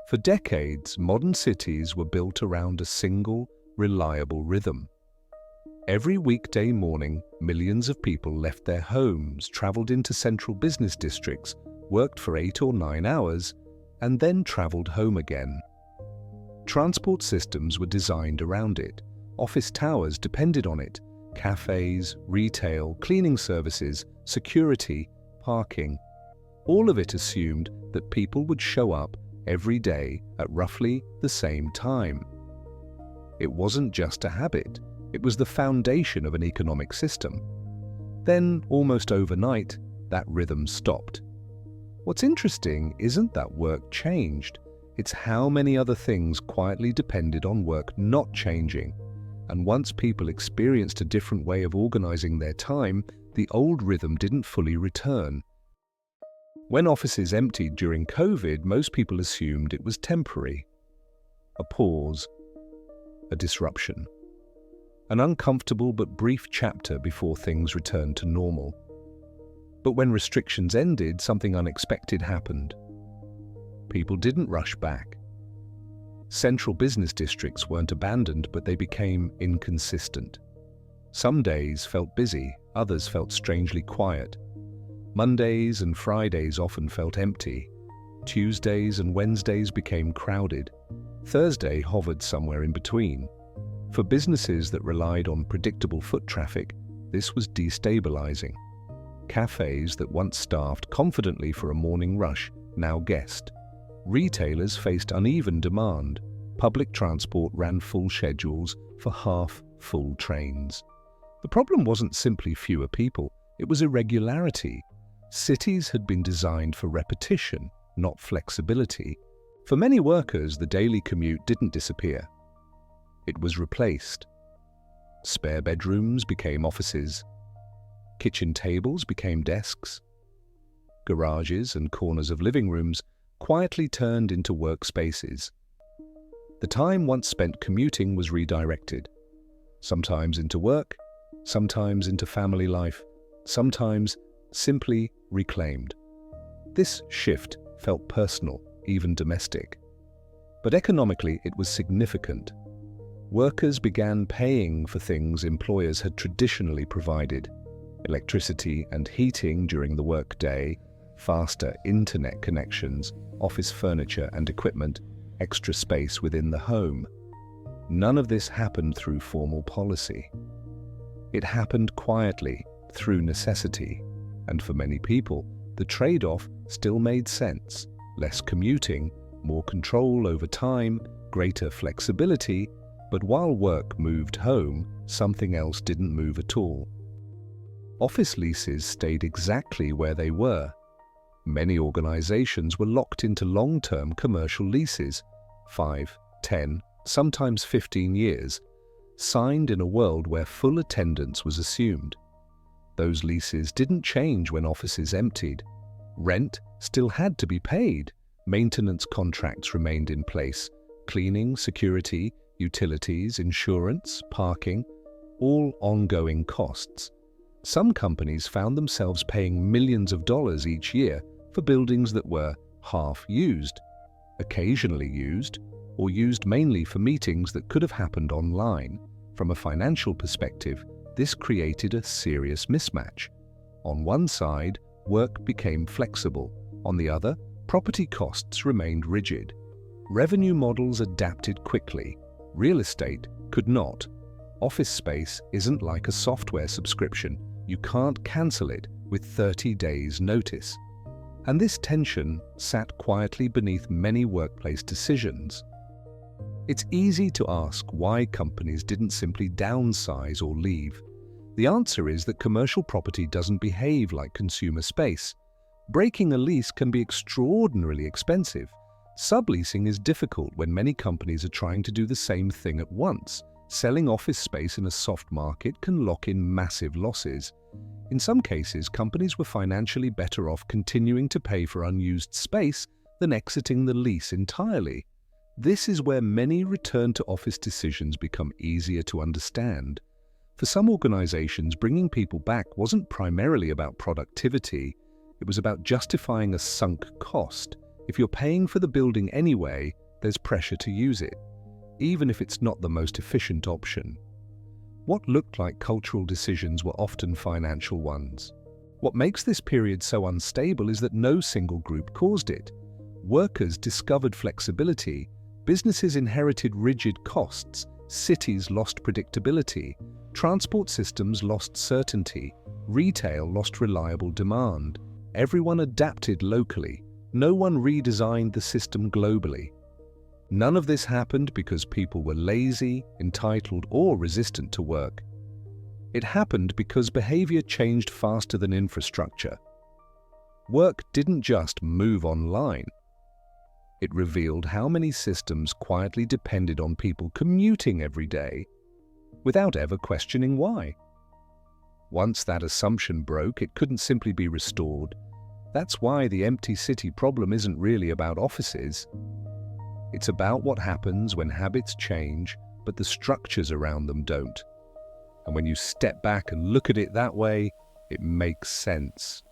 For decades, modern cities were built around a single, reliable rhythm. Every weekday morning, millions of people left their homes, traveled into central business districts, worked for 8 or 9 hours, and then traveled home again. Transport systems were designed around it. Office towers depended on it. Cafes, retail, cleaning services, security, parking. All of it assumed that people would show up every day at roughly the same time. It wasn't just a habit, it was the foundation of an economic system. Then, almost overnight, that rhythm stopped. What's interesting isn't that work changed, it's how many other things quietly depended on work not changing. And once people experienced a different way of organizing their time, the old rhythm didn't fully return. When offices emptied during COVID, most people assumed it was temporary. A pause, a disruption, an uncomfortable but brief chapter before things returned to normal. But when restrictions ended, something unexpected happened. People didn't rush back. Central business districts weren't abandoned, but they became inconsistent. Some days felt busy, others felt strangely quiet. Mondays and Fridays often felt empty. Tuesdays and Wednesdays became crowded. Thursday hovered somewhere in between. For businesses that relied on predictable foot traffic, this was destabilizing. Cafes that once staffed confidently for a morning rush now guessed. Retailers faced uneven demand. Public transport ran full schedules for half-full trains. The problem wasn't simply fewer people, it was irregularity. Cities had been designed for repetition, not flexibility. For many workers, the daily commute didn't disappear. It was replaced. Spare bedrooms became offices. Kitchen tables became desks. Garages and corners of living rooms quietly turned into workspaces. The time once spent commuting was redirected, sometimes into work, sometimes into family life, sometimes simply reclaimed. This shift felt personal, even domestic. But economically, it was significant. Workers began paying for things employers had traditionally provided: electricity and heating during the workday, faster internet connections, office furniture and equipment, extra space within the home. None of this happened through formal policy. It happened quietly, through necessity. And for many people, the trade-off still made sense. Less commuting, more control over time, greater flexibility. But while work moved home, something else didn't move at all. Office leases stayed exactly where they were. Many organizations were locked into long-term commercial leases, 5, 10, sometimes 15 years, signed in a world where full attendance was assumed. Those leases didn't change when offices emptied. Rent still had to be paid. Maintenance contracts remained in place. Cleaning, security, utilities, insurance, parking, all ongoing costs. Some companies found themselves paying millions of dollars each year for buildings that were half used, occasionally used, or used mainly for meetings that could have happened online. From a financial perspective, this created a serious mismatch. On one side, work became flexible. On the other, property costs remained rigid. Revenue models adapted quickly. Real estate could not. Office space isn't like a software subscription. You can't cancel it with 30 days' notice. And this tension sat quietly beneath many workplace decisions. It's easy to ask why companies didn't simply downsize or leave. The answer is that commercial property doesn't behave like consumer space. Breaking a lease can be extraordinarily expensive. Subleasing is difficult when many companies are trying to do the same thing at once. Selling office space in a soft market can lock in massive losses. In some cases, companies were financially better off continuing to pay for unused space than exiting the lease entirely. This is where many return-to-office decisions become easier to understand. For some organizations, bringing people back wasn't primarily about productivity. It was about justifying a sunk cost. If you're paying for the building anyway, there's pressure to use it, even if it's not the most efficient option. What looked like cultural decisions were often financial ones. What makes this period so unstable is that no single group caused it. Workers discovered flexibility, businesses inherited rigid costs, cities lost predictability, transport systems lost certainty, retail lost reliable demand. Everyone adapted locally. No one redesigned the system globally. None of this happened because people were lazy, entitled, or resistant to work. It happened because behavior changed faster than infrastructure. Work didn't just move online. It revealed how many systems quietly depended on people commuting every day, without ever questioning why. Once that assumption broke, it couldn't simply be restored. That's why the empty city problem isn't really about offices. It's about what happens when habits change, but the structures around them don't. And when you step back and look at it that way, it makes sense.